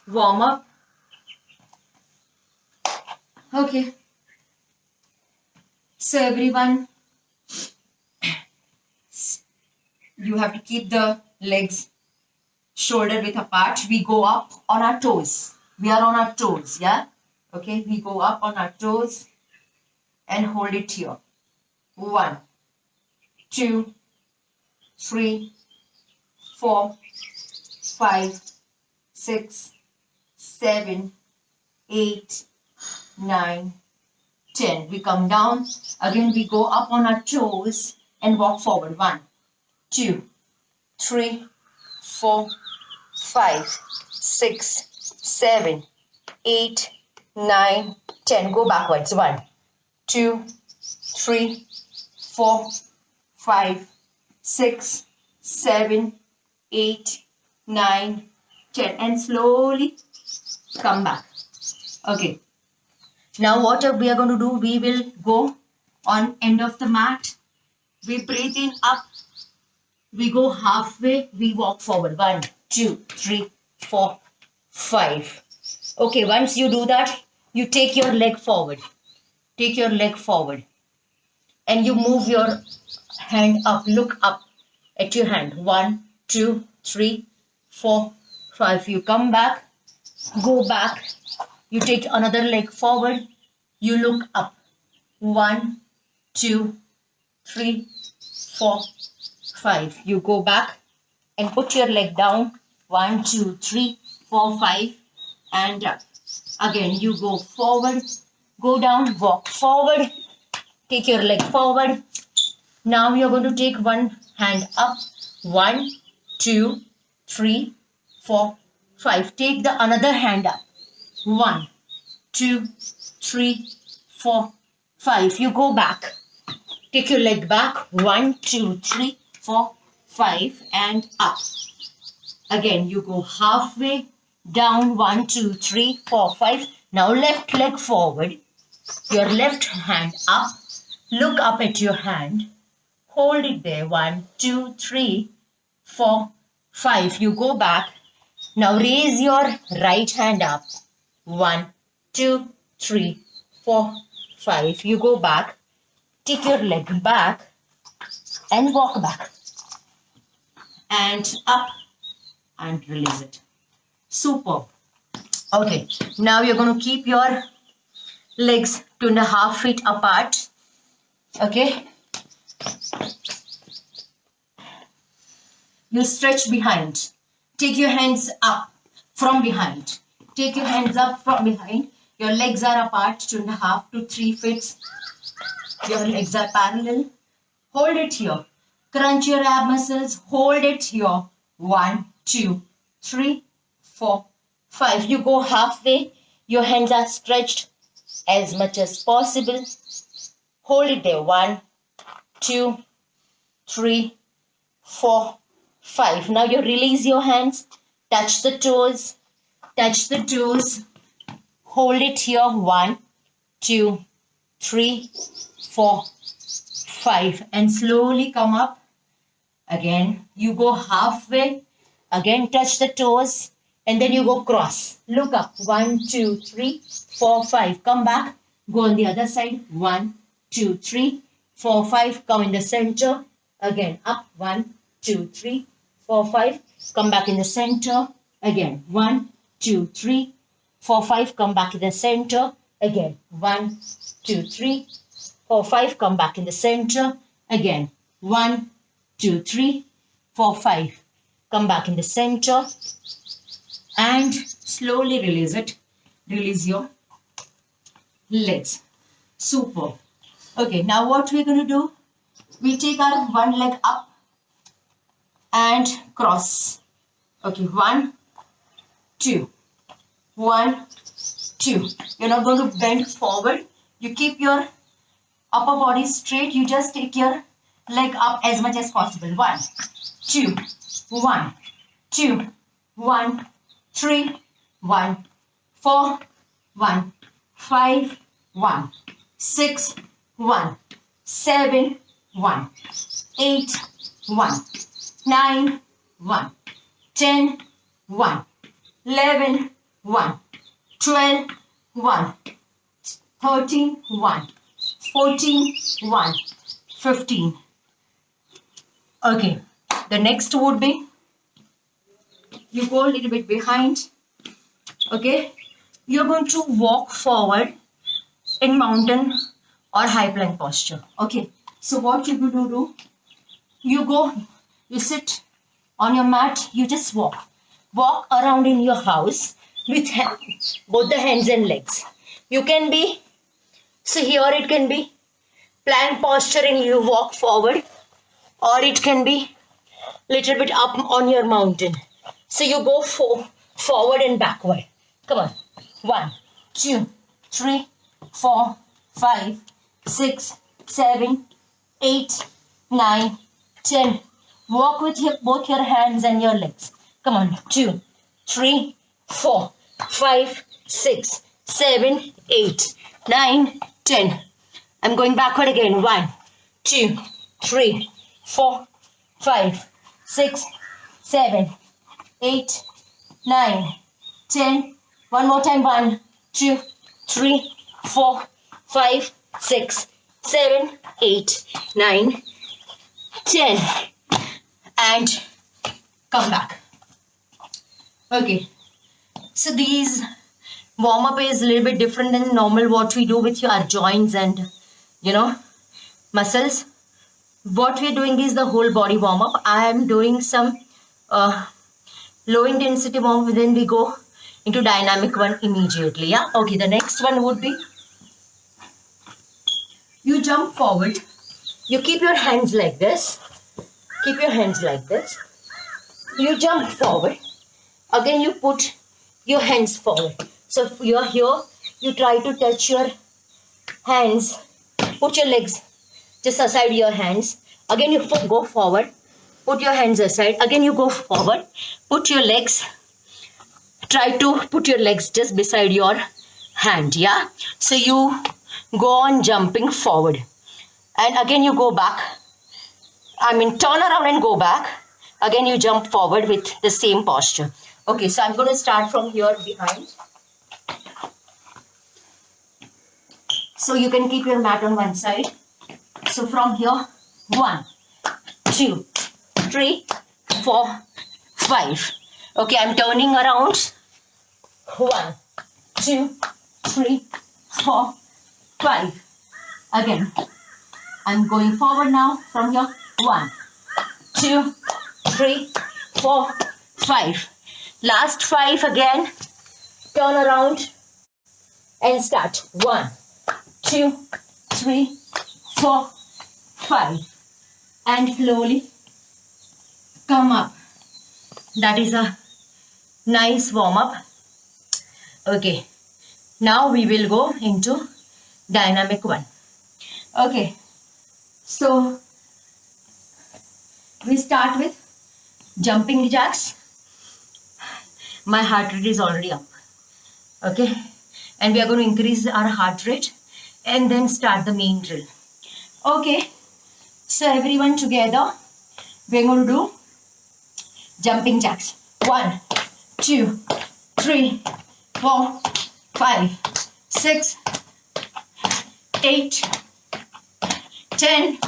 warm up. Okay. So everyone, you have to keep the legs shoulder width apart. We go up on our toes. We are on our toes, yeah? Okay, we go up on our toes and hold it here. 1, 2, 3, 4, 5, 6, 7, 8, 9, 10. We come down. Again, we go up on our toes and walk forward. 1, 2, 3, 4, 5, 6, 7, 8, 9, 10. Go backwards. 1, 2, 3, 4, 5, 6, 7, 8, 9, 10. And slowly come back. Okay. Now what we are going to do, we will go on end of the mat. We breathe in up. We go halfway. We walk forward. 1, 2, 3, 4, 5. Okay, once you do that, you take your leg forward. Take your leg forward. And you move your hand up. Look up at your hand. 1, 2, 3, 4, 5. You come back. Go back. You take another leg forward. You look up. 1, 2, 3, 4, 5. You go back and put your leg down. 1, 2, 3, 4, 5. And up. Again, you go forward. Go down. Walk forward. Take your leg forward. Now you're going to take one hand up. 1, 2, 3, 4, 5. Take the another hand up. 1, 2, 3, 4, 5. You go back. Take your leg back. 1, 2, 3, 4, 5. And up. Again, you go halfway. Down. 1, 2, 3, 4, 5. Now left leg forward. Your left hand up. Look up at your hand. Hold it there. 1, 2, 3, 4, 5. You go back. Now raise your right hand up. 1, 2, 3, 4, 5. You go back. Take your leg back and walk back. And up and release it. Super. Okay. Now you're going to keep your legs 2.5 feet apart. Okay. You stretch behind. Take your hands up from behind. Take your hands up from behind. Your legs are apart 2.5 to 3 feet. Your legs are parallel. Hold it here. Crunch your ab muscles. Hold it here. 1, 2, 3, 4, 5. You go halfway. Your hands are stretched as much as possible. Hold it there. 1, 2, 3, 4, 5. Now you release your hands. Touch the toes. Touch the toes. Hold it here. 1, 2, 3, 4, 5. And slowly come up. Again, you go halfway. Again, touch the toes. And then you go cross. Look up. 1, 2, 3, 4, 5. Come back. Go on the other side. 1, 2, 3, 4, 5. Come in the center. Again, up. 1, 2, 3, 4, 5. Come back in the center. Again, 1, 2, 3, 4, 5. Come back in the center. Again, 1, 2, 3, 4, 5. Come back in the center. Again, 1, 2, 3, 4, 5. Come back in the center. And slowly release it. Release your legs. Super. Okay, now what we're going to do? We take our one leg up and cross. Okay, 1, 2. 1, 2. You're not going to bend forward. You keep your upper body straight. You just take your leg up as much as possible. 1, 2, 1, 2, 1, 3, 1, 4, 1, 5, 1, 6, 1, 7, 1, 8, 1, 9, 1, 10, 1, 11, 1, 12, 1, 13, 1, 14, 1, 15. Okay, the next would be, you go a little bit behind. Okay, you're going to walk forward in mountain or high plank posture. Okay, so what you're going to do, you sit on your mat, you just walk around in your house with both the hands and legs. You can be, so here it can be plank posture and you walk forward, or it can be little bit up on your mountain. So you go forward and backward. Come on. 1, 2, 3, 4, 5, 6, 7, 8, 9, 10. Walk with both your hands and your legs. Come on. 2, 3, 4, 5, 6, 7, 8, 9, 10. I'm going backward again. 1, 2, 3, 4, 5, 6, 7, 8, 9, 10. One more time. 1, 2, 3, 4, 5, 6, 7, 8, 9, 10. And come back. Okay. So these warm up is a little bit different than normal what we do with your joints and muscles. What we're doing is the whole body warm up. I am doing some low intensity warm up, then we go into dynamic one immediately. Yeah. Okay. The next one would be, you jump forward. You keep your hands like this. Keep your hands like this. You jump forward. Again, you put your hands forward. So if you're here, you try to touch your hands. Put your legs just aside your hands. Again, you go forward. Put your hands aside. Again, you go forward. Put your legs. Try to put your legs just beside your hand. Yeah. So you go on jumping forward. And again, you go back. Turn around and go back. Again, you jump forward with the same posture. Okay, so I'm going to start from here behind. So you can keep your mat on one side. So from here, 1, 2, 3, 4, 5. Okay, I'm turning around. 1, 2, 3, 4, 5. Again, I'm going forward now from here. 1, 2, 3, 4, 5. Last 5 again. Turn around and start. 1, 2, 3, 4, 5. And slowly come up. That is a nice warm up. Okay. Now we will go into dynamic one. Okay. So we start with jumping jacks. My heart rate is already up. Okay. And we are going to increase our heart rate and then start the main drill. Okay. So everyone together, we're going to do jumping jacks. 1, 2, 3, 4, 5, 6, 8, 10,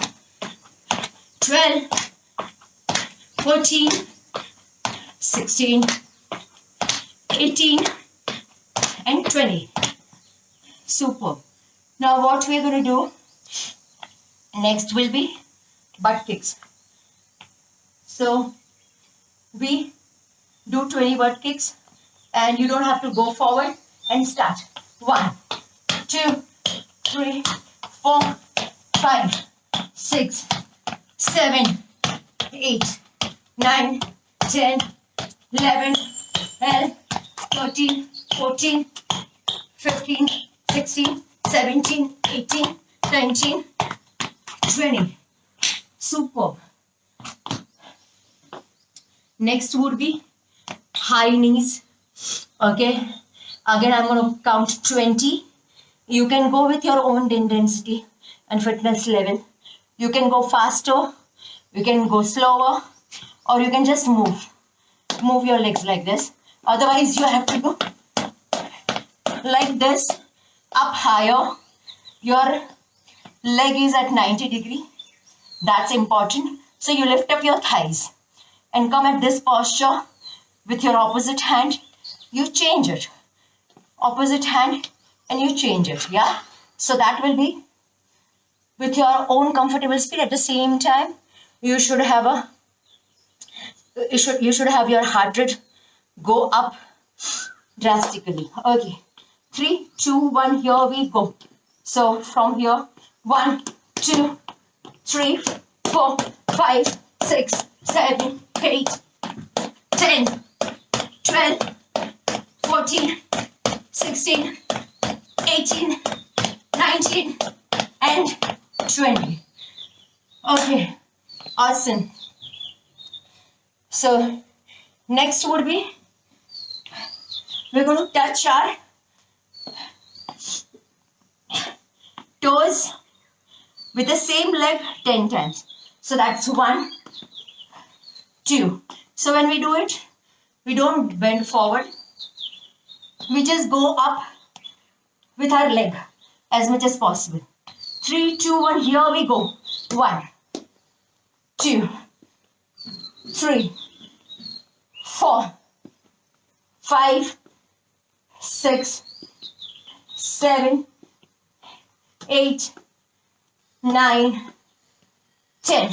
12, 14, 16, 18, and 20. Super. Now what we're going to do next will be butt kicks. So we do 20 butt kicks and you don't have to go forward and start. 1, 2, 3, 4, 5, 6, 7, 8, 9, 10, 11, 12, 13, 14, 15, 16, 17, 18, 19, 20. Super. Next would be high knees. Okay. Again, I'm going to count 20. You can go with your own intensity and fitness level. You can go faster. You can go slower. Or you can just move. Move your legs like this. Otherwise, you have to go like this, up higher. Your leg is at 90 degree. That's important. So you lift up your thighs and come at this posture with your opposite hand. You change it. Opposite hand and you change it. Yeah. So that will be with your own comfortable speed. At the same time, you should have your heart rate go up drastically. Okay. 3, 2, 1. Here we go. So from here, 1, 2, 3, 4, 5, 6, 7, 8, 10, 12, 14, 16, 18, 19, and 20. Okay, awesome. So next would be, we're going to touch our toes with the same leg 10 times. So that's 1, 2. So when we do it, we don't bend forward. We just go up with our leg as much as possible. 3, 2, 1. Here we go. 1, 2, 3, 4, 5, 6, 7, 8, 9, 10.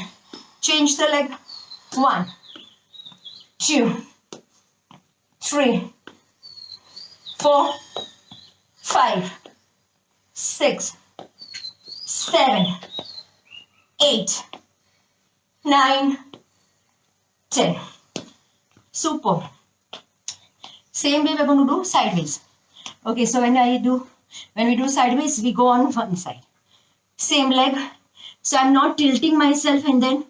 Change the leg. 1, 2, 3, 4, 5, 6, 7, 8, 9, 10. Super. Same way we're going to do sideways. Okay, so when we do sideways, we go on one side. Same leg. So I'm not tilting myself and then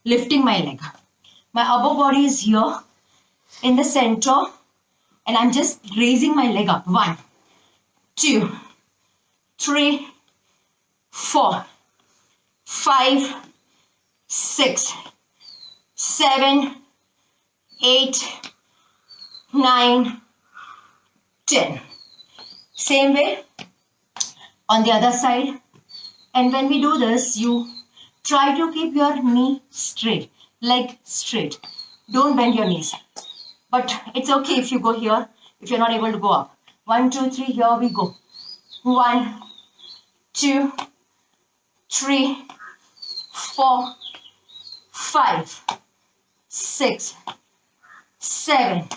lifting my leg. My upper body is here in the center and I'm just raising my leg up. 1, 2, 3, 4, 5, 6, 7, 8, 9, 10. Same way on the other side. And when we do this, you try to keep your knee straight, leg straight. Don't bend your knees. But it's okay if you go here, if you're not able to go up. 1, 2, 3, here we go. 1, 2, 3, 4, 5, 6, 7,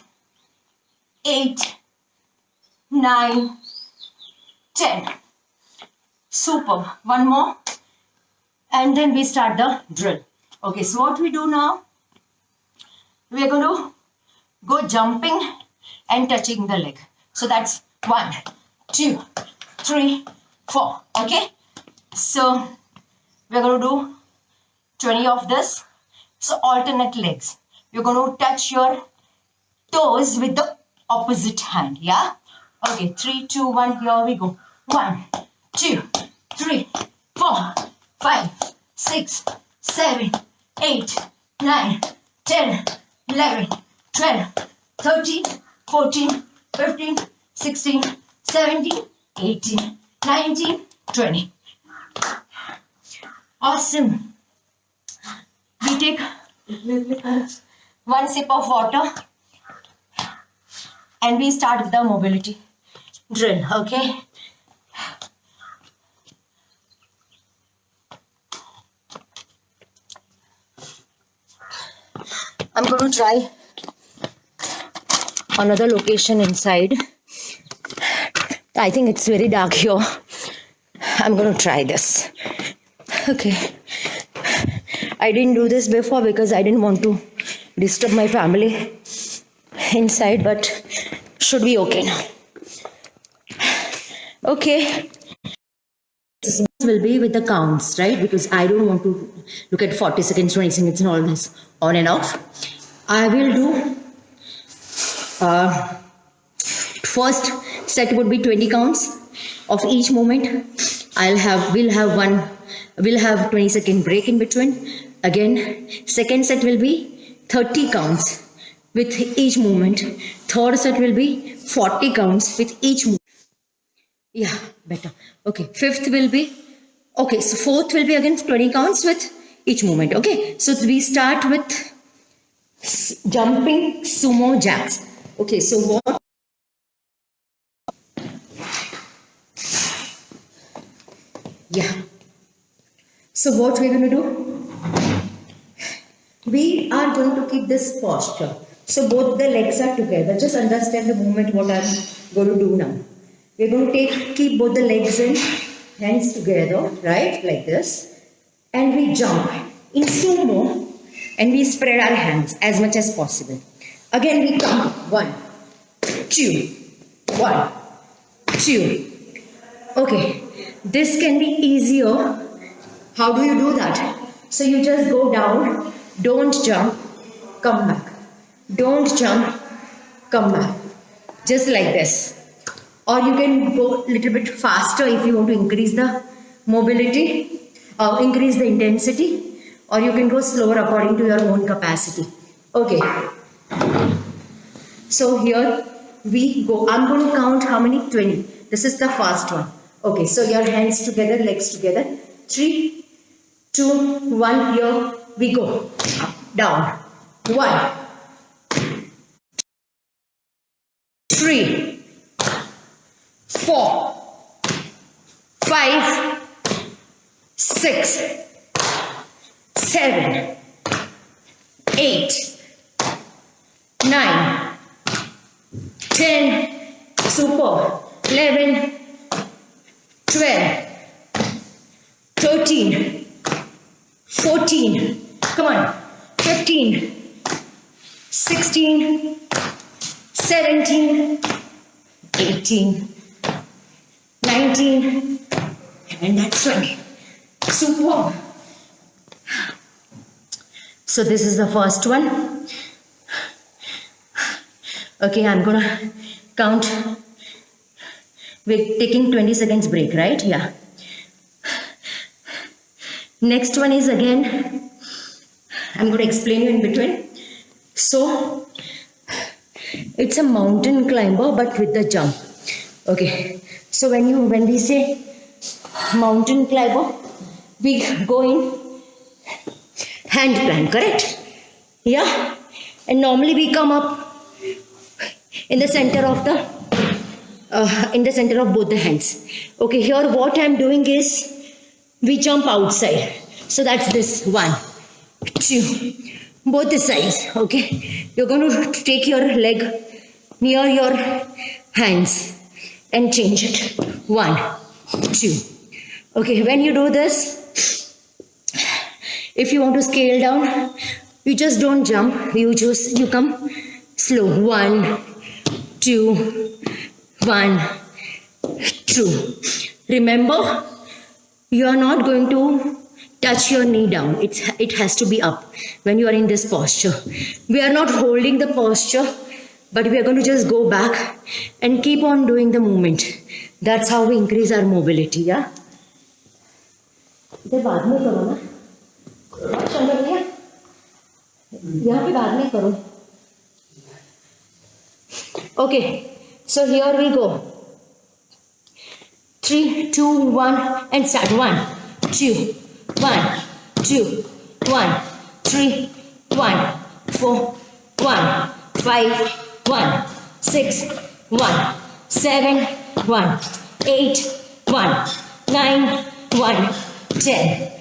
8, 9, 10. Super. One more. And then we start the drill. Okay, so what we do now, we are going to go jumping and touching the leg. So that's 1, 2, 3, 4. Okay. So we're going to do 20 of this. So alternate legs. You're going to touch your toes with the opposite hand. Yeah. Okay. 3, 2, 1. Here we go. 1, 2, 3, 4, 5, 6, 7, 8, 9, 10, 11, 12, 13, 14, 15, 16, 17, 18, 19, 20. Awesome. We take one sip of water and we start with the mobility drill. Okay. I'm going to try another location inside. I think it's very dark here. I'm going to try this. Okay. I didn't do this before because I didn't want to disturb my family inside, but should be okay now. Okay. This will be with the counts, right? Because I don't want to look at 40 seconds, 20 seconds and all this on and off. I will do first set would be 20 counts of each movement. We'll have 20-second break in between. Again, second set will be 30 counts with each movement. Third set will be 40 counts with each movement. Yeah, better. Okay, fifth will be, okay, so fourth will be again 20 counts with each movement. Okay, so we start with jumping sumo jacks. Okay, so what? Yeah. So what we're going to do? We are going to keep this posture. So both the legs are together. Just understand the movement what I'm going to do now. We're going to keep both the legs and hands together, right? Like this. And we jump in sumo and we spread our hands as much as possible. Again we come. 1, 2, 1, 2. Okay. This can be easier. How do you do that? So you just go down, don't jump, come back. Don't jump, come back. Just like this. Or you can go a little bit faster if you want to increase the mobility or increase the intensity. Or you can go slower according to your own capacity. Okay. So here we go. I'm going to count how many? 20. This is the first one. Okay, so your hands together, legs together. 3, 2, 1, here we go. Up, down. 1, 3, 4, 5, 6, 7, 8, 9, 10, super, 11, 12, 13, 14, come on, 15, 16, 17, 18, 19, and that's 20. Super. So this is the first one. Okay, I'm gonna count. We're taking 20 seconds break, right? Yeah. Next one is again, I'm going to explain you in between. So, it's a mountain climber but with the jump. Okay. So when we say mountain climber, we go in hand plan, correct? Yeah. And normally we come up in the center of both the hands. Okay. Here what I'm doing is we jump outside. So that's this. 1, 2. Both the sides. Okay. You're going to take your leg near your hands and change it. 1, 2. Okay. When you do this, if you want to scale down, you just don't jump. You come slow. 1, 2, 1, 2. Remember, you are not going to touch your knee down. It has to be up when you are in this posture. We are not holding the posture, but we are going to just go back and keep on doing the movement. That's how we increase our mobility. Yeah. इधर बाद में करो ना. चलो भैया. यहाँ पे बाद में करो. Okay. So here we go. 3, 2, 1 and start. 1, 2, 1, 2, 1, 3, 1, 4, 1, 5, 1, 6, 1, 7, 1, 8, 1, 9, 1, 10.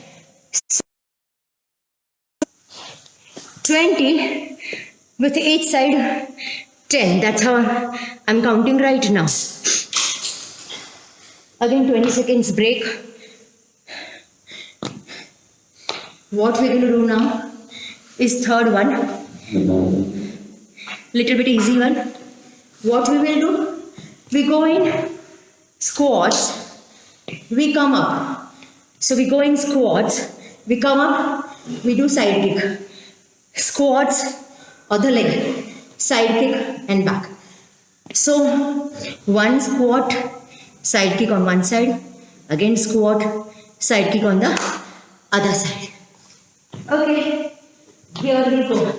20 with each side 10. That's how I'm counting right now. Again 20 seconds break. What we're going to do now is third one. Little bit easy one. What we will do? We go in squats. We come up. So we go in squats. We come up. We do side kick. Squats, other leg. Side kick and back. So one squat, side kick on one side. Again squat, side kick on the other side. Okay, here we go.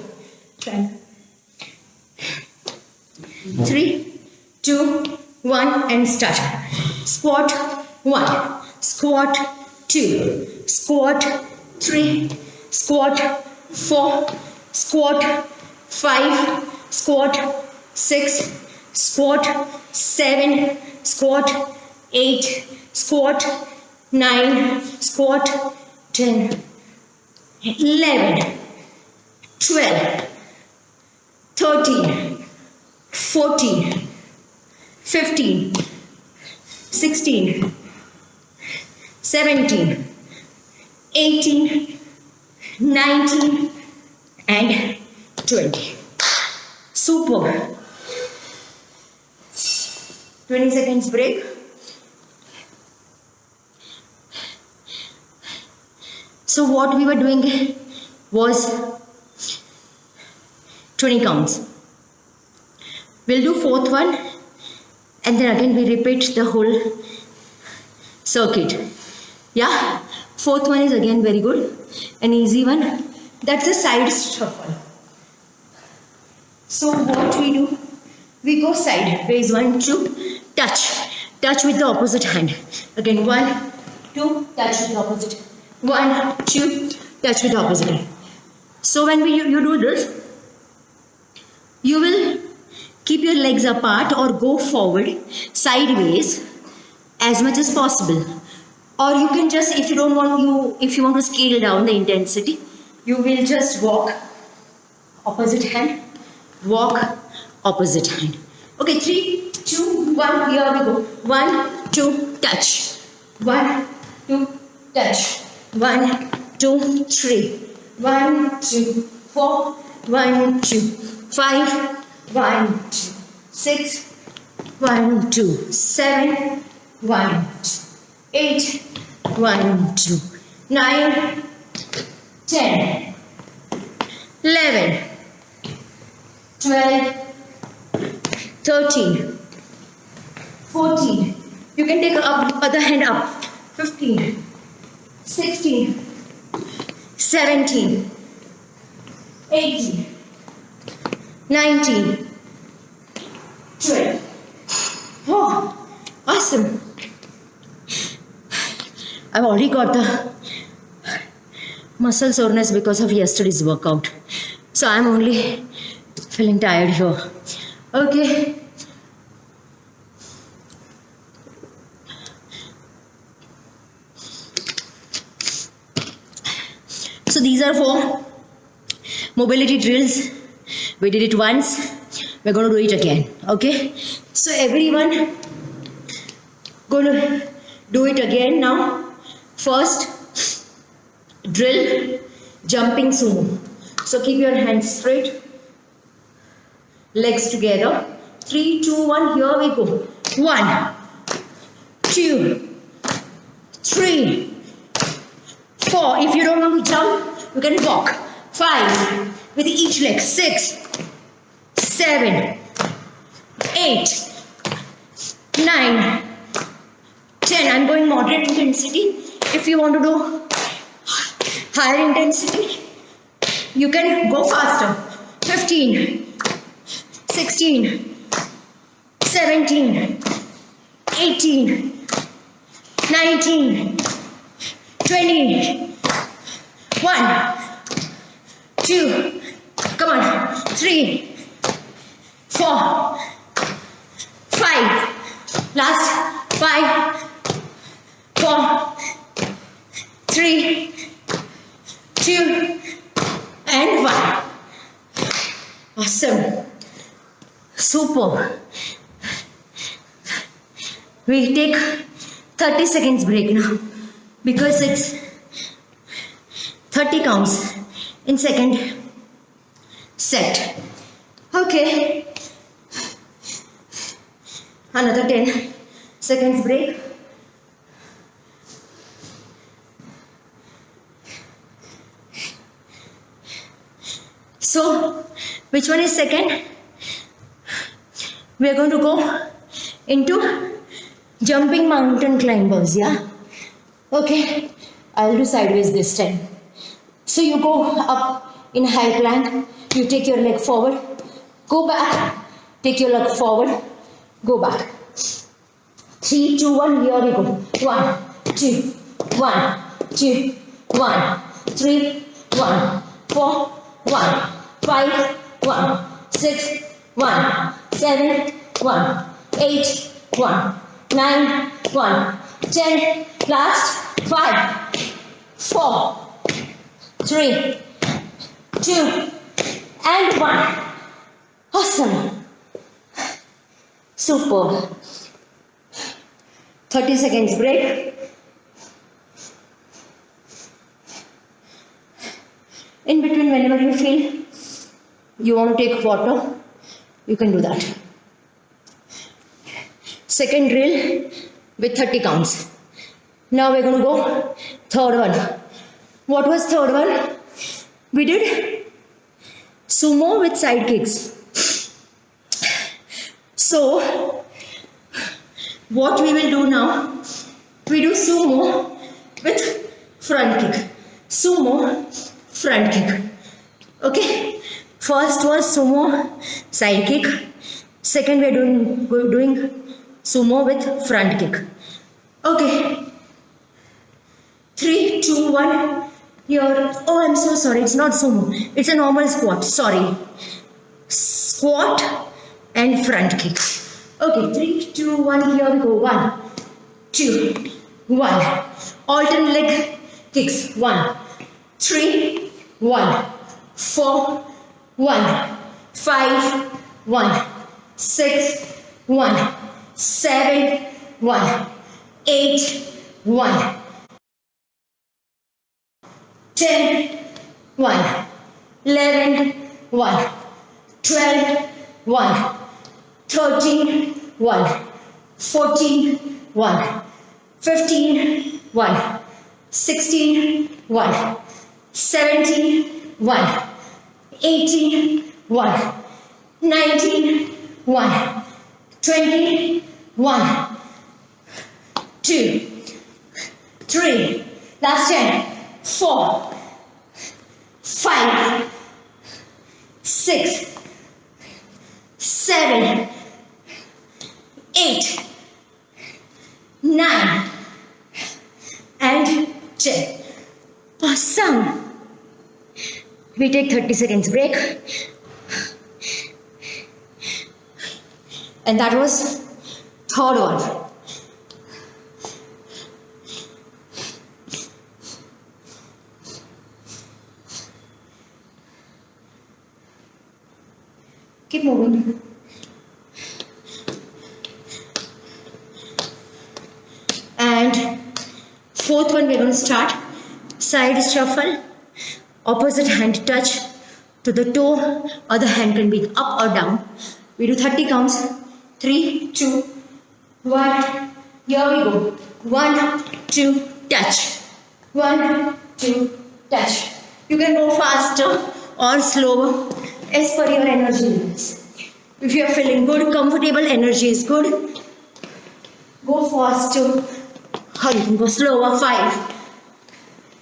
3, 2, 1 and start. squat 1, squat 2, squat 3, squat 4, squat 5, squat 6, squat 7, squat 8, squat 9, squat 10, 11, 12, 13, 14, 15, 16, 17, 18, 19 and 20. Super. 20 seconds break. So what we were doing was 20 counts. We'll do fourth one and then again we repeat the whole circuit. Yeah, fourth one is again very good, an easy one. That's a side shuffle. So what we do, we go sideways, 1, 2, touch with the opposite hand. Again 1, 2, touch with the opposite. 1, 2, touch with the opposite hand. So when you do this, you will keep your legs apart or go forward sideways as much as possible. Or you can just, if you want to scale down the intensity, you will just walk opposite hand, walk opposite hand. Okay, 3, 2, 1, here we go. 1, 2, touch. 1, 2, touch. 1, 2, 3. 1, 2, 4. 1, 2, 5. 1, 2, 6. 1, 2, 7. 1, 2, 8. 1, 2, 9. 10. 11. 12. 13, 14, you can take other hand up, 15, 16, 17, 18, 19, 20. Oh, awesome. I've already got the muscle soreness because of yesterday's workout. So I'm only feeling tired here. Okay. So these are 4 mobility drills. We did it once. We're going to do it again. Okay. So everyone going to do it again now. First drill, jumping sumo. So keep your hands straight. Legs together. 3, 2, 1. Here we go. 1, 2, 3, 4. If you don't want to jump, you can walk. 5 with each leg. 6, 7, 8, 9, 10. I'm going moderate intensity. If you want to do higher intensity, you can go faster. 15. 16, 17, 18, 19, 20, 1, 2, come on, 3, 4, 5, last 5, 4, 3, 2, and 1. Awesome. Super. We take 30 seconds break now because it's 30 counts in second set. Okay. Another 10 seconds break. So, which one is second? We are going to go into jumping mountain climbers, yeah? Okay, I'll do sideways this time. So you go up in high plank, you take your leg forward, go back, take your leg forward, go back. 3, 2, 1. Here we go. 1, 2, 1, 2, 1, 3, 1, 4, 1, 5, 1, 6, 1, 7, 1, 8, 1, 9, 1, 10. Last 5, 4, 3, 2, and 1. Awesome. Superb. 30 seconds break. In between, whenever you feel you want to take water, you can do that. Second drill with 30 counts. Now we're going to go third one. What was third one? We did sumo with side kicks. So what we will do now, we do sumo with front kick. Sumo, front kick. Okay. First was sumo side kick. Second we are doing sumo with front kick. Okay. 3, 2, 1. Here. Oh, I'm so sorry. It's not sumo. It's a normal squat. Sorry. Squat and front kick. Okay. 3, 2, 1. Here we go. 1, 2, 1. Alternate leg kicks. 1, 3, 1, 4, 1, 5, 1, 6, 1, 7, 1, 8, 1, 10, 1, 11, 1, 12, 1, 13, 1, 14, 1, 15, 1, 16, 1, 17, 1, 18, 1, 19, 1, 20, 1, 2, 3, last 10, 4, 5, 6, 7, 8, 9, and 10. Awesome. We take 30 seconds break. And that was third one. Keep moving. And fourth one, we're going to start side shuffle, opposite hand touch to the toe, other hand can be up or down. We do 30 counts. 3, 2, 1. Here we go. 1, 2, touch. 1, 2, touch. You can go faster or slower as per your energy levels. If you are feeling good, comfortable, energy is good, go faster or you can go slower. 5,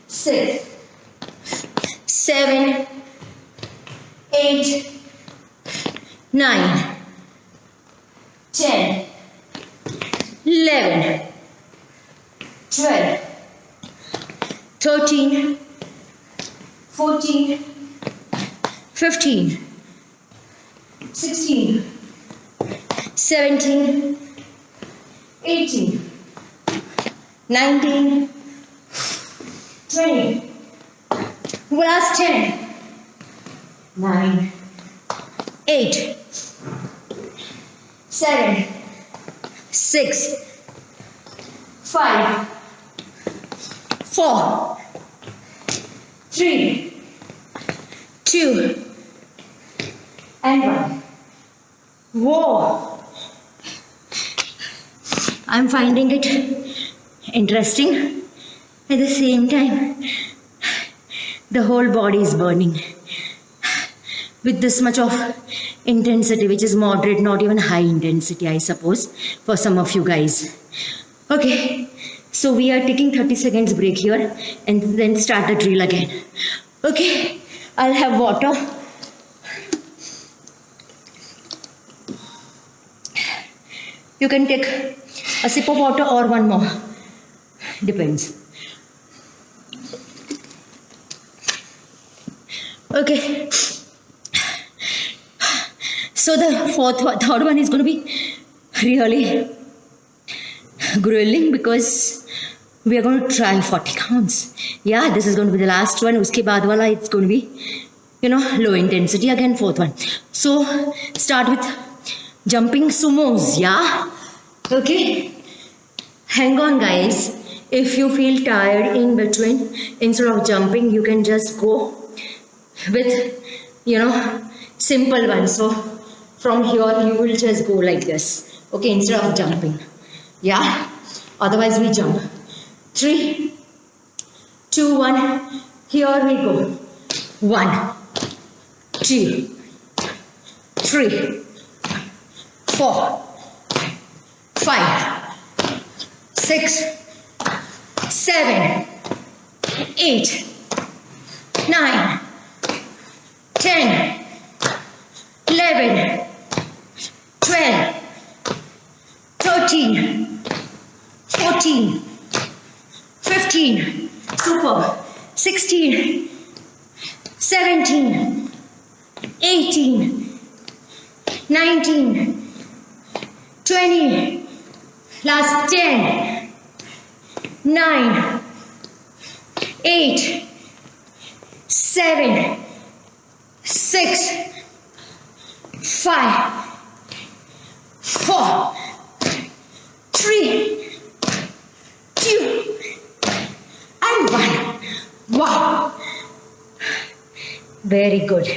6, 7, 8, 9, 10, 11, 12, 13, 14, 15, 16, 17, 18, 19, 20. Last 10, 9, 8, 7, 6, 5, 4, 3, 2, and 1. Whoa! I'm finding it interesting. At the same time, the whole body is burning with this much of intensity, which is moderate, not even high intensity, I suppose, for some of you guys. Okay, so we are taking 30 seconds break here and then start the drill again. Okay, I'll have water. You can take a sip of water or one more. Depends. Okay. So the third one is going to be really grueling because we are going to try 40 counts. Yeah, this is going to be the last one. Uske baad wala, it's going to be, low intensity. Again, fourth one. So start with jumping sumos. Yeah. Okay. Hang on, guys. If you feel tired in between, instead of jumping, you can just go with, simple one. So from here, you will just go like this. Okay, instead of jumping. Yeah. Otherwise, we jump. 3, 2, 1. Here we go. 1, 2, 3, 4, 5, 6, 7, 8, 9, 10, 11, 12, 13, 14, 15, super, 16, 17, 18, 19, 20, last 10, 9, 8, 7, 6, 5, 4, 3, 2, and 1. Wow. Very good.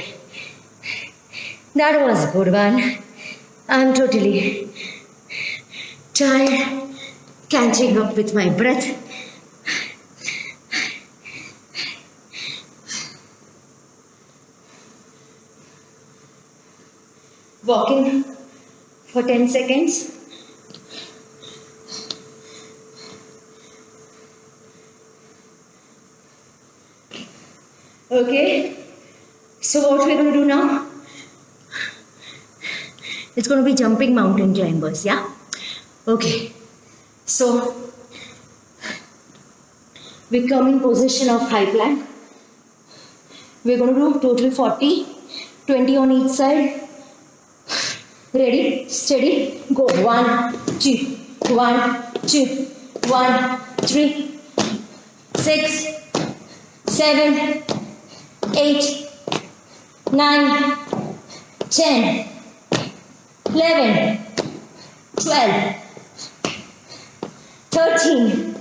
That was a good one. I'm totally tired, catching up with my breath. Walking for 10 seconds. Okay, so what we're going to do now? It's going to be jumping mountain climbers, yeah? Okay, so we come in position of high plank. We're going to do total 40, 20 on each side. Ready, steady, go. 1, 2, 1, 2, 1, 3, 6, 7, 8, 9, 10, 11, 12, 13,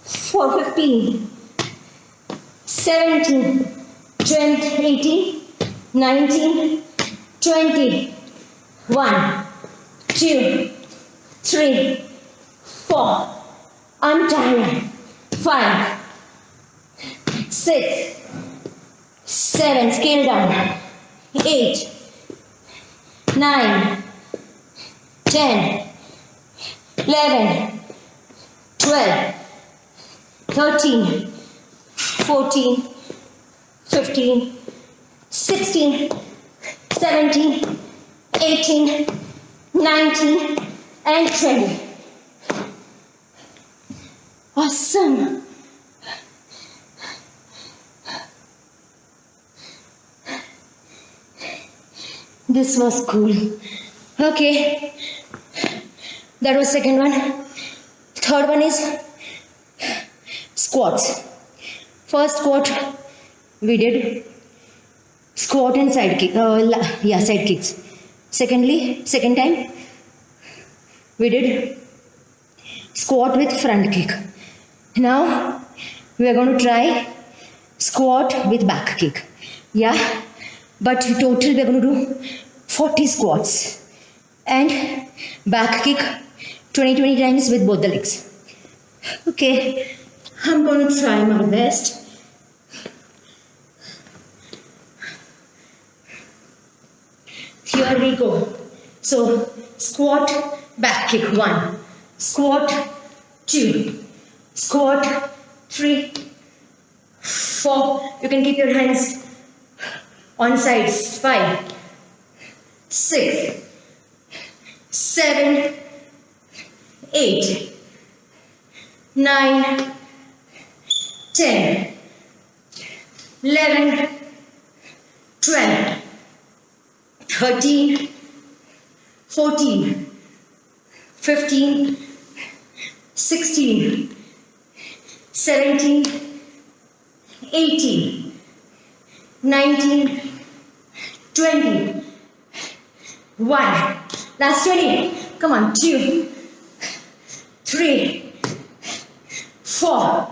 15, 17, 20, 18, 19, 20, 1, 2, 3, 4, I'm tired, 5, 6, 7, scale down, 8, 9, 10, 11, 12, 13, 14, 15, 16, 17, 18, 19, and 20. Awesome. This was cool. Okay, that was second one. Third one is squats. First squat we did squat and side kick. Side kicks. Second time we did squat with front kick. Now we are going to try squat with back kick. Yeah, but total we are going to do 40 squats and back kick 20 times with both the legs. Okay, I'm going to try my best. Here we go. So squat, back kick 1, squat 2, squat 3, 4. You can keep your hands on sides. 5, 6, 7, 8, 9, 10, 11, 12, 13, 14, 15, 16, 17, 18, 19, 20, 1. Last 20. Come on. 2, 3, 4,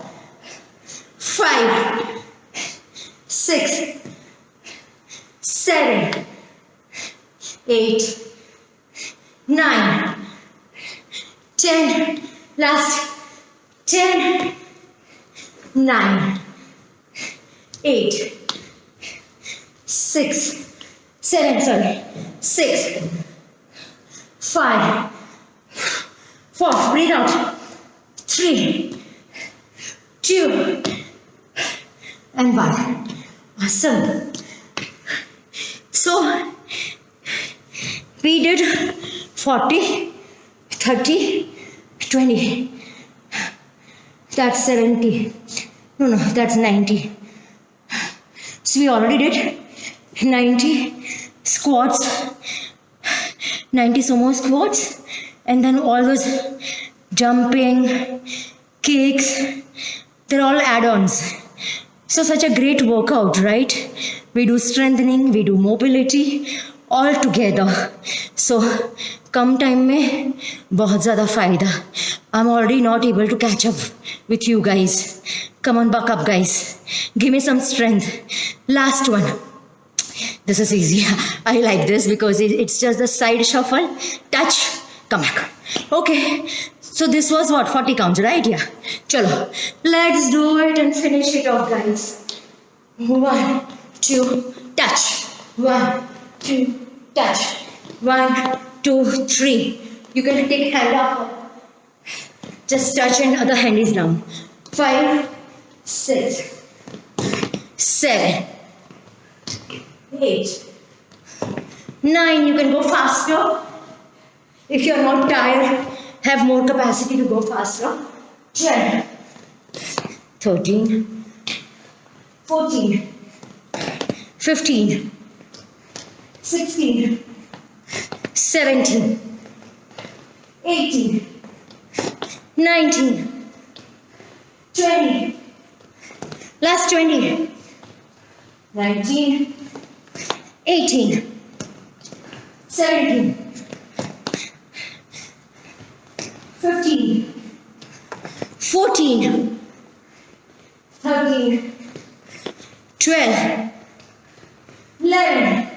5, 6, 7, 8, 9, 10. Last 10, 9, 8, 6, 7, sorry, 6, 5, 4, breathe out, 3, 2, and 1. Awesome. So, we did 40, 30, 20. That's 70. No, that's 90. So we already did 90 squats, 90 sumo squats, and then all those jumping, kicks, they're all add-ons. So such a great workout, right? We do strengthening, we do mobility, all together. So come time में बहुत ज़्यादा फ़ायदा. I'm already not able to catch up with you guys. Come on, buck up, guys. Give me some strength. Last one. This is easy. I like this because it's just the side shuffle, touch, come back. Okay. So this was what, 40 counts, right? Yeah. Chalo. Let's do it and finish it off, guys. 1, 2, touch. 1, 2, touch. 1, 2, 3. You can take hand up. Just touch and other hand is down. 5, 6, 7, 8, 9. You can go faster. If you're not tired, have more capacity to go faster. 12, 13, 14, 15, 16, 17, 18, 19, 20, last 20, 19, 18, 17, 15, 14, 13, 12, 11,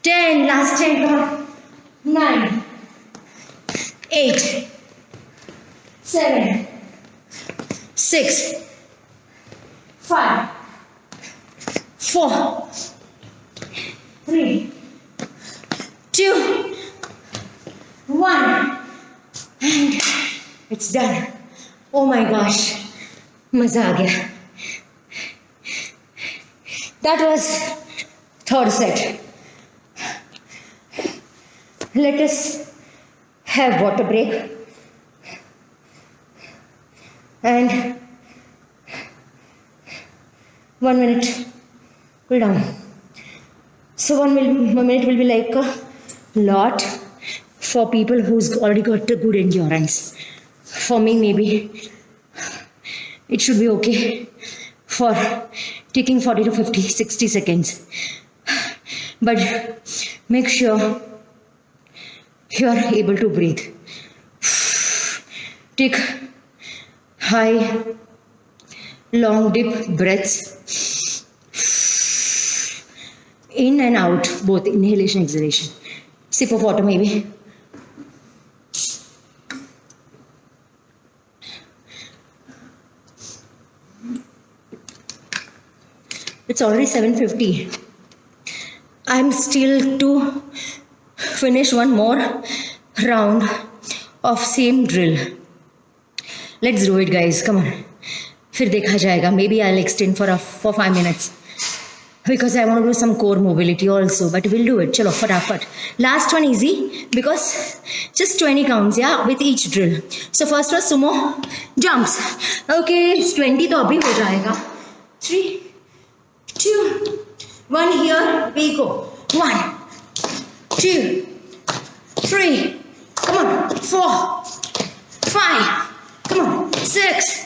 10, last 10, come on, 9, 8, 7, 6, 5, 4, 3, 2, 1, and it's done. Oh my gosh, मजा आ गया. That was third set. Let us have water break and 1 minute cool down. So 1 minute will be like a lot for people who's already got a good endurance. For me, maybe it should be okay for taking 40 to 50, 60 seconds. But make sure you are able to breathe. Take high, long, deep breaths. In and out, both inhalation, exhalation. Sip of water, maybe. It's already 7:50. I'm still to finish one more round of same drill. Let's do it, guys. Come on. फिर देखा जाएगा. Maybe I'll extend for 5 minutes. because I want to do some core mobility also, but we'll do it. Chalo, fatafat. Last one easy because just 20 counts, yeah, with each drill. So first was sumo jumps. Okay, it's 20 to abhi ho jayega. 3, 2, 1, here we go. 1, 2, 3, come on, 4, 5, come on, 6,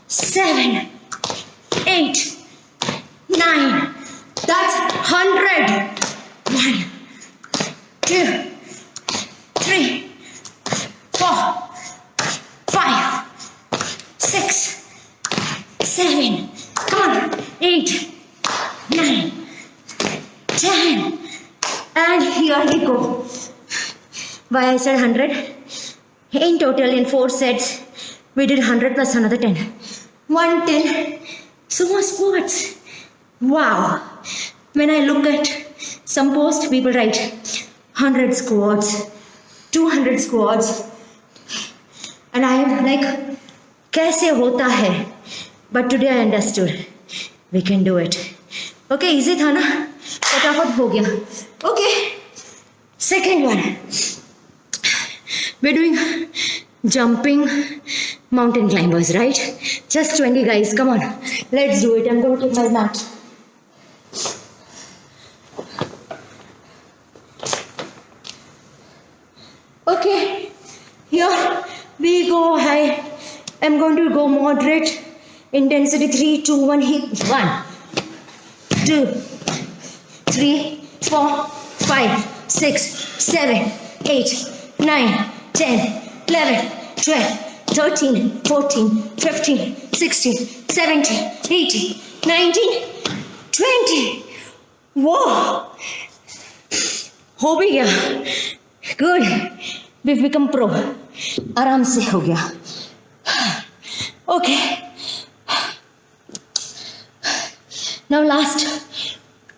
7, 8, 9, that's 100. 1, 2, 3, 4, 5, 6, 7, come on, 8, 9, 10, and here we go. Why I said 100? In total, in 4 sets, we did 100 plus another 10. 110 sumo squats. Wow. When I look at some posts, people write 100 squats, 200 squats, and I am like, kaise hota hai? But today I understood. We can do it. Okay, easy tha na? Fatafat ho gaya. Okay. Second one. We're doing jumping mountain climbers, right? Just 20 guys. Come on. Let's do it. I'm going to take my mat. Okay. Here we go high. I'm going to go moderate. Intensity 3, 2, 1. Hit 1, 2, 3, 4, 5, 6, 7, 8, 9, 10, 11, 12, 13, 14, 15, 16, 17, 18, 19, 20. Whoa! हो भी गया. Good. We've become pro. आराम से हो गया. Okay. Now last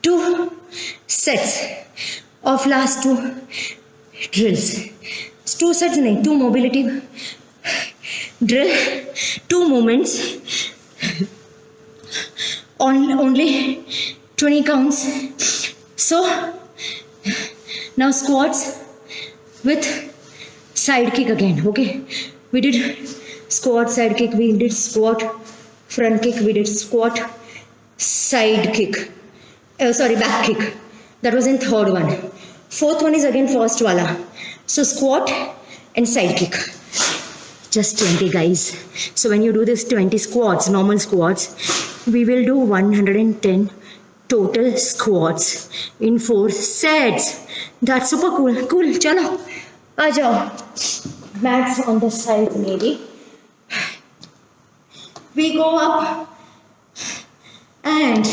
2 sets of last 2 drills. 2 sets nahi, 2 mobility drill, 2 movements on only 20 counts. So now squats with side kick again. Okay, we did squat, side kick, we did squat, front kick, we did squat, side kick, back kick. That was in third one. Fourth one is again first wala. So squat and side kick. Just 20 guys. So when you do this 20 squats, normal squats, we will do 110 total squats in 4 sets. That's super cool. Cool. Chalo. Ajao. Mats on the side maybe. We go up and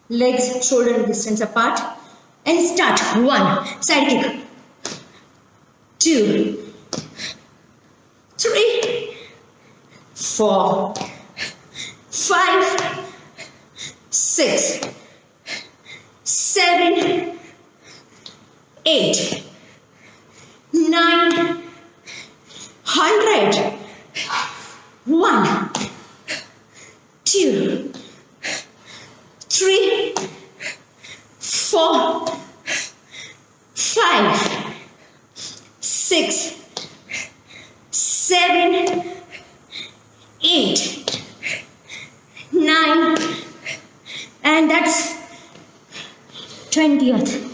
legs shoulder distance apart and start. 1, side kick, 2, 3, 4, 5, 6, 7, 8, 9, 100. 1, 2, 3, 4, 5, 6, 7, 8, 9, and that's 20th,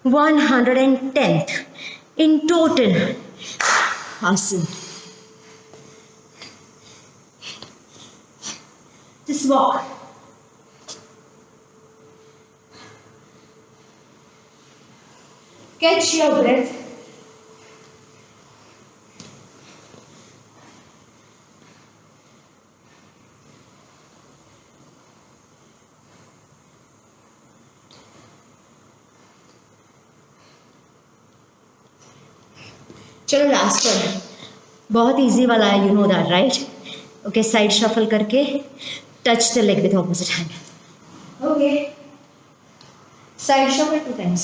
110th in total. Awesome. Just walk. Catch your breath. चलो last one बहुत easy वाला है, you know that right. Okay, side shuffle करके touch the leg with opposite hand. Okay. Side shuffle 2 times.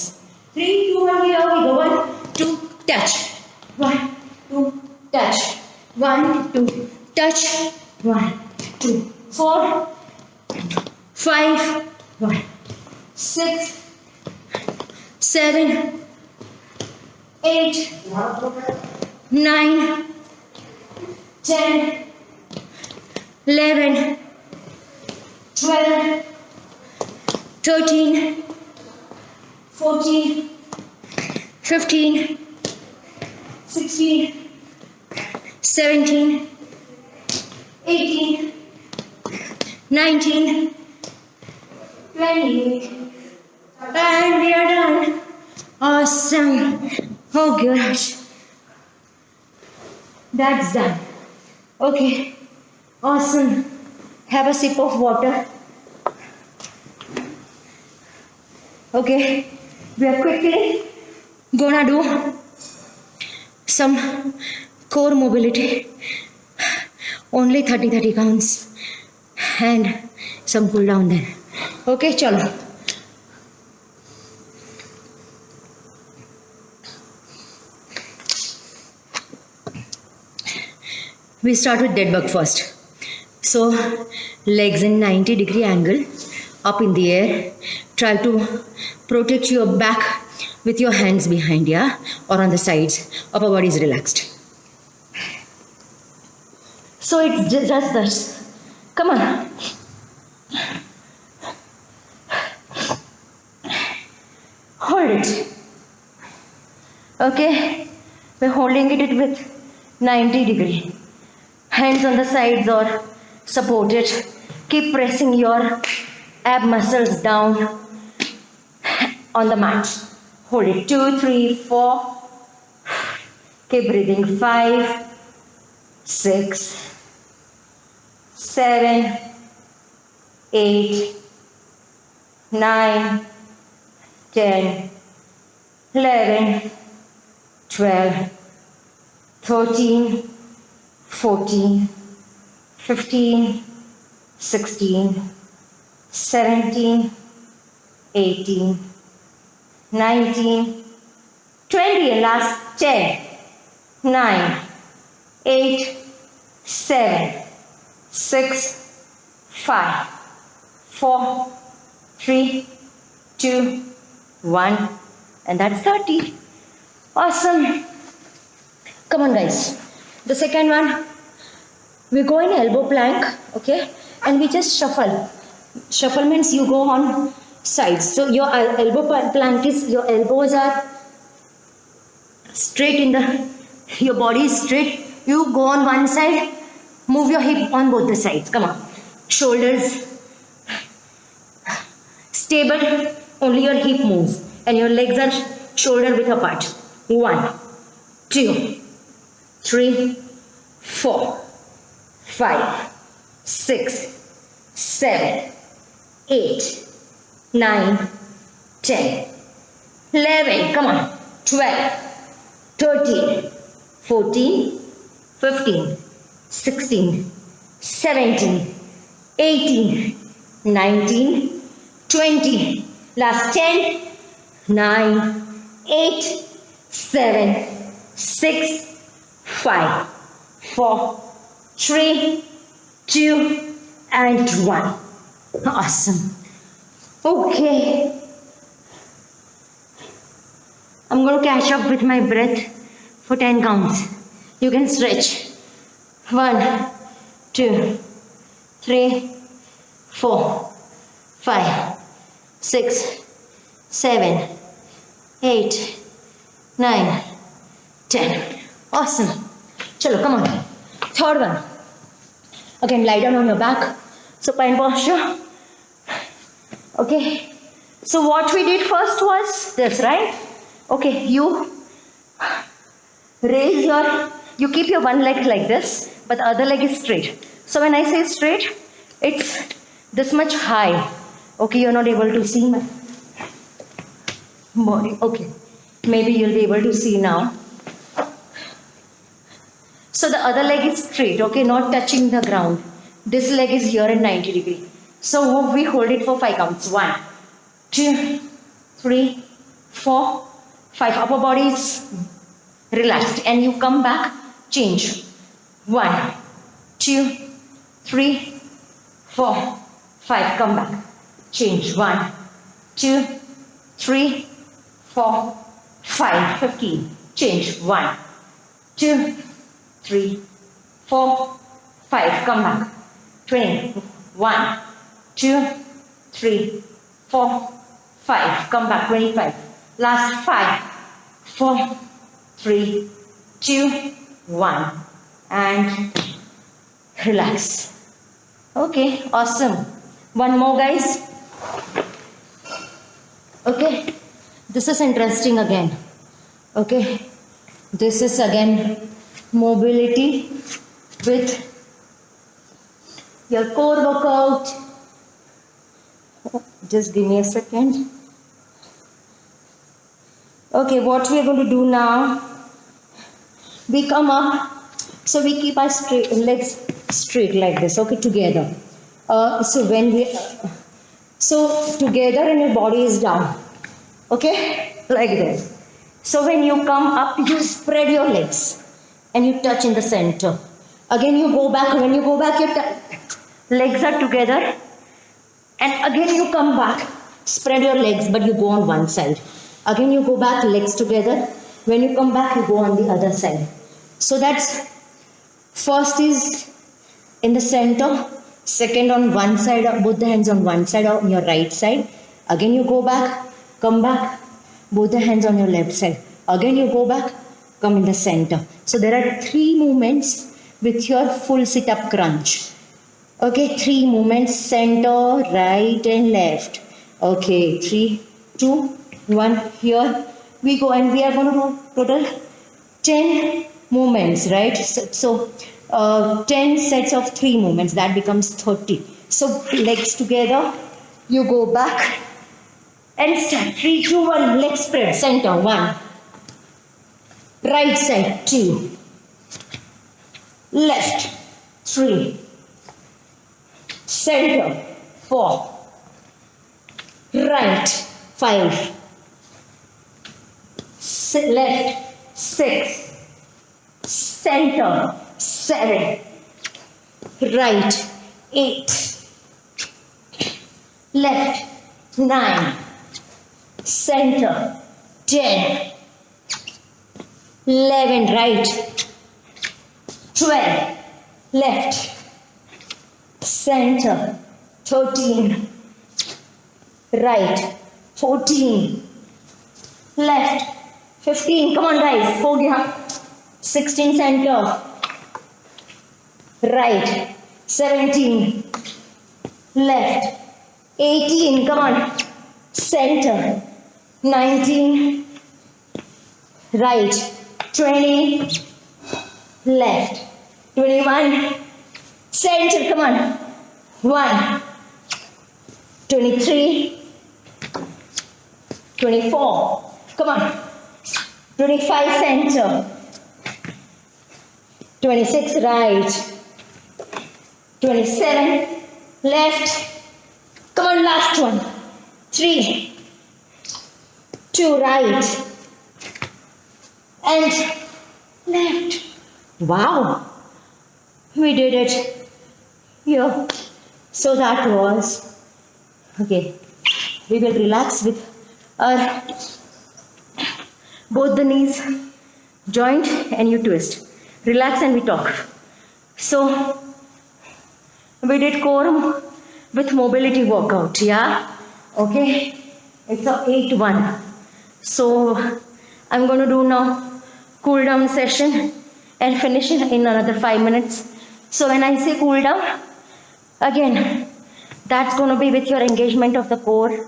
3, 2, 1, here we go. 1, 2, touch. 1, 2, touch. 1, 2, touch. 1, 2, 4, 5, 1, 6, 7, 8, 9, 10, 11, 12, 13, 14, 15, 16, 17, 18, 19, 20, and we are done. Awesome. Oh gosh. That's done. Okay. Awesome. Have a sip of water. Okay. We are quickly gonna do some core mobility. Only 30 counts. And some pull down then. Okay, chalo. We start with dead bug first. So legs in 90-degree angle, up in the air. Try to protect your back with your hands behind, yeah, or on the sides. Upper body is relaxed. So it's just this. Come on. Hold it. Okay. We're holding it with 90-degree. Hands on the sides or supported. Keep pressing your ab muscles down on the mat. Hold it. 2, 3, 4. Keep breathing. 5, 6, 7, 8, 9, 10, 11, 12, 13, 14, 15, 16, 17, 18, 19, 20, and last 10, 9, 8, 7, 6, 5, 4, 3, 2, 1, and that's 30. Awesome. Come on, guys. The second one, we go in elbow plank, okay, and we just shuffle. Shuffle means you go on sides. So your elbow plank is, your elbows are straight in the, your body is straight. You go on one side, move your hip on both the sides. Come on. Shoulders stable, only your hip moves and your legs are shoulder width apart. 1, 2, 3, 4, 5, 6, 7, 8, 9, 10, 11, come on, 12, 13, 14, 15, 16, 17, 18, 19, 20, last 10, 9, 8, 7, 6, 5, 4, 3, 2, and 1. Awesome. Okay. I'm going to catch up with my breath for 10 counts. You can stretch. 1, 2, 3, 4, 5, 6, 7, 8, 9, 10. Awesome. Chalo, come on. Third one. Again, lie down on your back. Supine posture. Okay. So what we did first was this, right? Okay, you raise your, you keep your one leg like this, but the other leg is straight. So when I say straight, it's this much high. Okay, you're not able to see my body. Okay, maybe you'll be able to see now. So the other leg is straight, okay, not touching the ground. This leg is here at 90 degree. So we hold it for 5 counts. 1, 2, 3, 4, 5. Upper body is relaxed and you come back, change. 1, 2, 3, 4, 5, come back, change, 1, 2, 3, 4, 5, 15, change, 1, 2, 3, 4, 5, come back, 20, 1, 2, 3, 4, 5, come back, 25, last 5, 4, 3, 2, 1, and relax. Okay, awesome. One more, guys. Okay, this is interesting again. Okay, this is again mobility with your core workout. Just give me a second. Okay, what we are going to do now, we come up, so we keep our legs straight like this, okay, together. So together and your body is down, okay, like this. So when you come up, you spread your legs and you touch in the center. Again you go back. When you go back, your legs are together, and again you come back, spread your legs, but you go on one side. Again you go back, legs together. When you come back, you go on the other side. So that's first is in the center, second on one side, both the hands on one side on your right side. Again you go back, come back, both the hands on your left side. Again you go back, come in the center. So there are 3 movements with your full sit-up crunch. Okay, 3 movements, center, right and left. Okay, 3, 2, 1, here we go, and we are going to do total 10 movements, right? So 10 sets of 3 movements, that becomes 30. So legs together, you go back and start. 3, 2, 1, leg spread, center, 1, right side, 2, left, 3, center, 4, right, 5, left, 6, center, 7, right, 8, left, 9, center, 10, 11, right, 12, left, center, 13, right, 14, left, 15, come on guys, ho gaya, 16, center, right, 17, left, 18, come on, center, 19, right, 20, left, 21, center, come on, 1, 23, 24, come on, 25, center, 26, right, 27, left, come on, last one, 3, 2, right, and left. Wow, we did it. Yeah, so that was, okay, we will relax with our both the knees joint and you twist. Relax and we talk. So we did core with mobility workout, yeah? Okay, it's a 8-1. So I'm going to do now cool down session and finish it in another 5 minutes. So when I say cool down, again, that's going to be with your engagement of the core.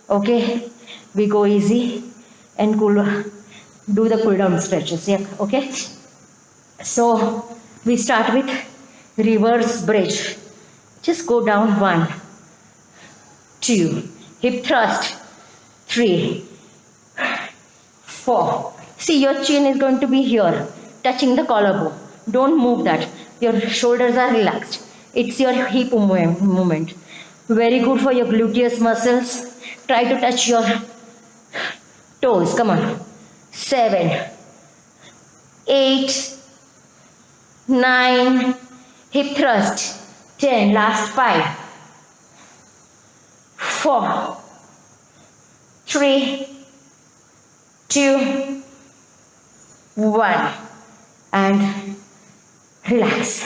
Okay, we go easy and do the cool down stretches. Yeah, okay. So we start with reverse bridge. Just go down 1, 2, hip thrust, 3, 4. See, your chin is going to be here, touching the collarbone. Don't move that. Your shoulders are relaxed. It's your hip movement. Very good for your gluteus muscles. Try to touch your toes. Come on. 7, 8, 9, hip thrust. 10, last 5, 4, 3, 2, 1, and relax.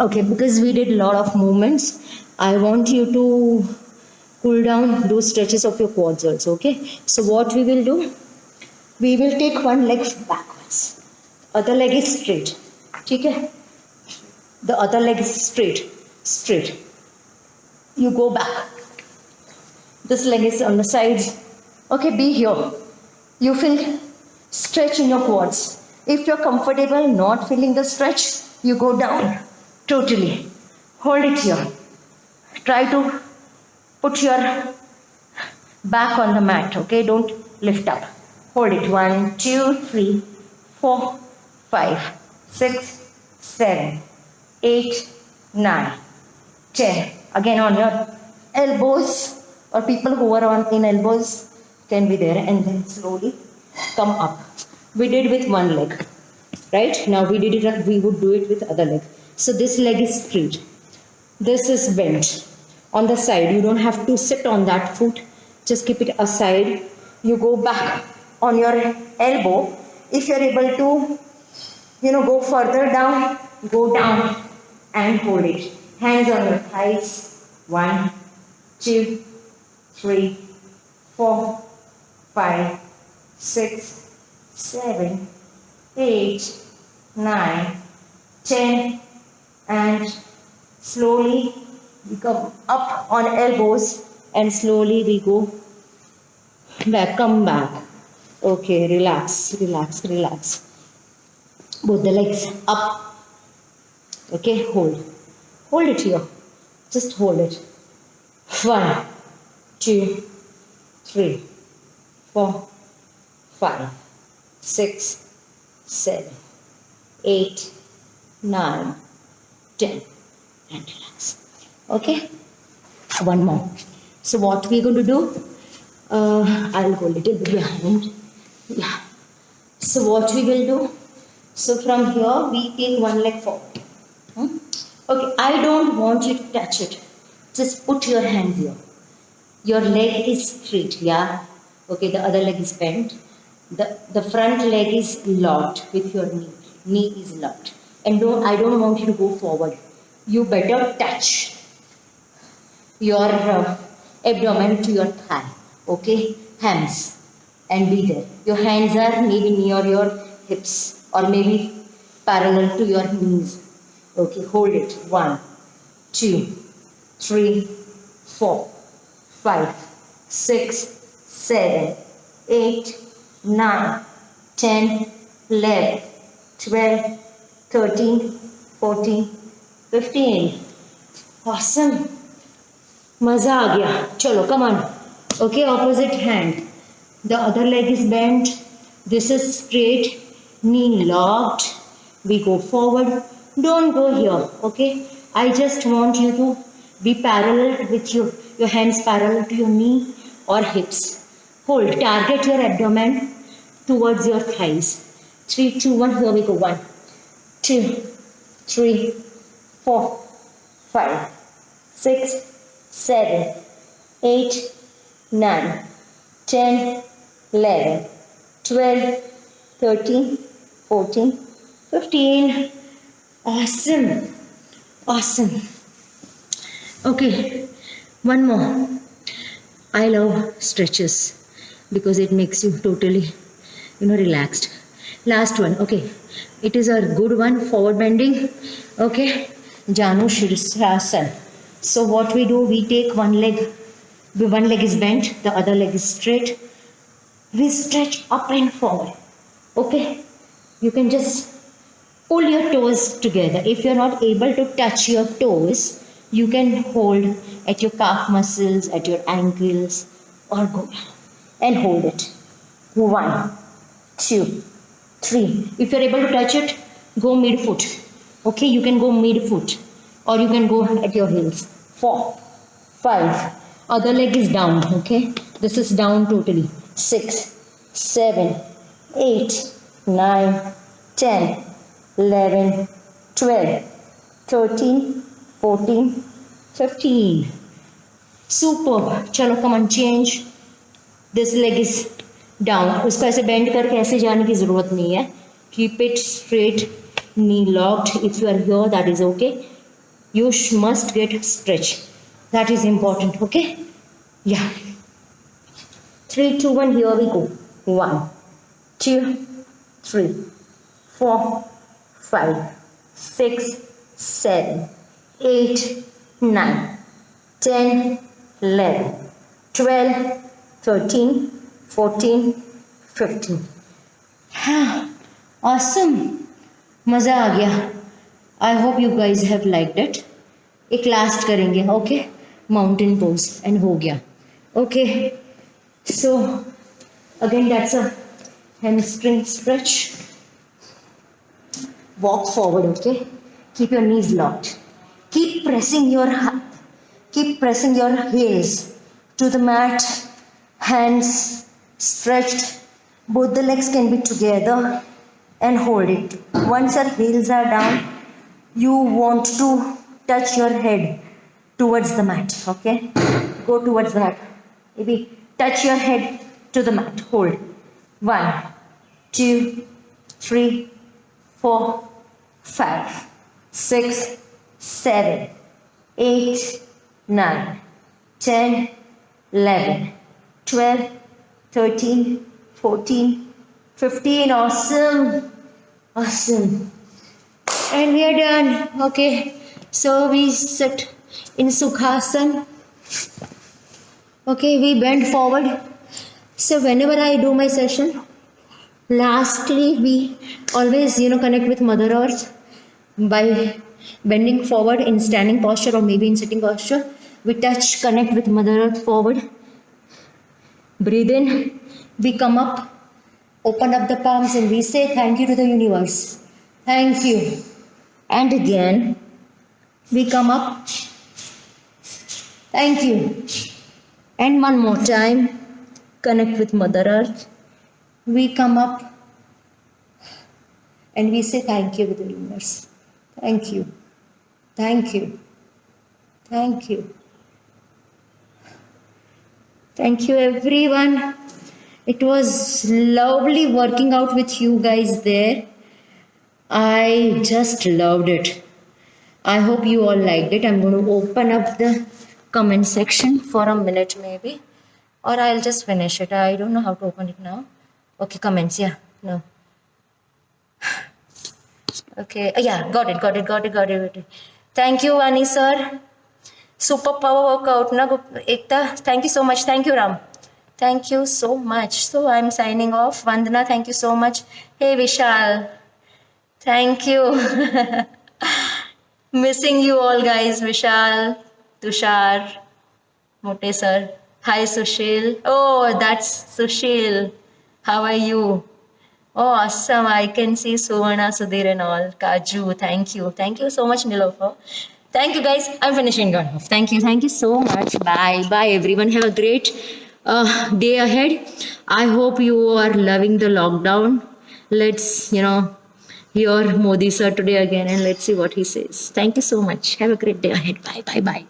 Okay, because we did a lot of movements, I want you to cool down those stretches of your quads also. Okay, so what we will do, we will take one leg backwards, other leg is straight. Okay, the other leg is straight. You go back. This leg is on the sides. Okay, be here. You feel stretch in your quads. If you're comfortable not feeling the stretch, you go down totally. Hold it here. Try to put your back on the mat. Okay, don't lift up. Hold it. 1, 2, 3, 4, 5, 6, 7, 8, 9, 10. Again on your elbows, or people who are on in elbows can be there, and then slowly come up. We did with one leg, right? Now we would do it with other leg. So this leg is straight, this is bent on the side. You don't have to sit on that foot, just keep it aside. You go back on your elbow. If you're able to, go further down, go down and hold it. Hands on your thighs. 1, 2, 3, 4, 5, 6, 7, 8, 9, 10, and slowly we come up on elbows and slowly we go back, come back. Okay, relax. Both the legs up. Okay, hold it here. Just hold it. 1, 2, 3, 4, 5, 6, 7, 8, 9, 10, and relax. Okay, one more. So what we're going to do, I'll go a little bit behind. Yeah. So what we will do, so from here we take one leg forward. Okay, I don't want you to touch it. Just put your hands here. Your leg is straight, yeah. Okay, the other leg is bent. The front leg is locked with your knee. Knee is locked. And I don't want you to go forward. You better touch your abdomen to your thigh. Okay, hands, and be there. Your hands are maybe near your hips or maybe parallel to your knees. Okay, hold it. 1, 2, 3, 4, 5, 6, 7, 8, 9, 10, 11, 12, 13, 14, 15. Awesome. Maza aa gaya. Chalo, come on. Okay, opposite hand. The other leg is bent. This is straight. Knee locked. We go forward. Don't go here. Okay. I just want you to be parallel with your hands parallel to your knee or hips. Hold. Target your abdomen towards your thighs. 3, 2, 1. Here we go. 1, 2, 3, 4, 5, 6, 7, 8, 9, 10, 11, 12, 13, 14, 15. Awesome. Awesome. Okay, one more. I love stretches because it makes you totally, relaxed. Last one. Okay, it is a good one. Forward bending. Okay, Janu Shirsasana. So what we do, we take one leg is bent, the other leg is straight. We stretch up and forward. Okay, you can just pull your toes together. If you're not able to touch your toes, you can hold at your calf muscles, at your ankles, or go and hold it. 1, 2, 3. If you're able to touch it, go mid-foot. Okay, you can go mid-foot or you can go at your heels. 4, 5. Other leg is down. Okay, this is down totally. 6, 7, 8, 9, 10, 11, 12, 13, 14, 15. Superb. चलो come on, change. This leg is down. उसको ऐसे bend करके ऐसे जाने की ज़रूरत नहीं है. Keep it straight, knee locked. If you are here, that is okay. You must get stretch. That is important. Okay? Yeah. 3, 2, 1. Here we go. 1, 2, 3, 4, 5, 6, 7, 8, 9, 10, 11, 12, 13, 14, 15. Awesome. मज़ा आ गया. I hope you guys have liked it. एक last करेंगे. Okay? Mountain pose. And हो गया. Okay. So again, that's a hamstring stretch. Walk forward, okay? Keep your knees locked. Keep pressing your heels to the mat. Hands stretched. Both the legs can be together and hold it. Once your heels are down, you want to touch your head towards the mat, okay? Go towards the mat. Maybe touch your head to the mat. Hold. 1, 2, 3, 4, 5, 6, 7, 8, 9, 10, 11, 12, 13, 14, 15. Awesome. Awesome. And we are done. Okay. So we sit in Sukhasana. Okay, we bend forward. So whenever I do my session, lastly we always connect with Mother Earth by bending forward in standing posture or maybe in sitting posture. We connect with Mother Earth forward. Breathe in. We come up, open up the palms, and we say thank you to the universe. Thank you. And again, we come up. Thank you. And one more time, connect with Mother Earth. We come up and we say thank you to the universe. Thank you. Thank you. Thank you. Thank you, everyone. It was lovely working out with you guys there. I just loved it. I hope you all liked it. I'm going to open up the comment section for a minute maybe. Or I'll just finish it. I don't know how to open it now. Okay, comments. Yeah. No. Okay. Yeah, got it. Thank you, Ani sir. Super power workout. Na, Ekta. Thank you so much. Thank you, Ram. Thank you so much. So I'm signing off. Vandana, thank you so much. Hey, Vishal. Thank you. Missing you all, guys. Vishal, Tushar, Mote sir. Hi, Sushil. Oh, that's Sushil. How are you? Oh, awesome. I can see Suvarna, Sudhir and all. Kaju, thank you. Thank you so much, Nilofer. Thank you, guys. I'm finishing it off. Thank you. Thank you so much. Bye. Bye, everyone. Have a great day ahead. I hope you are loving the lockdown. Let's, hear Modi sir today again and let's see what he says. Thank you so much. Have a great day ahead. Bye. Bye. Bye.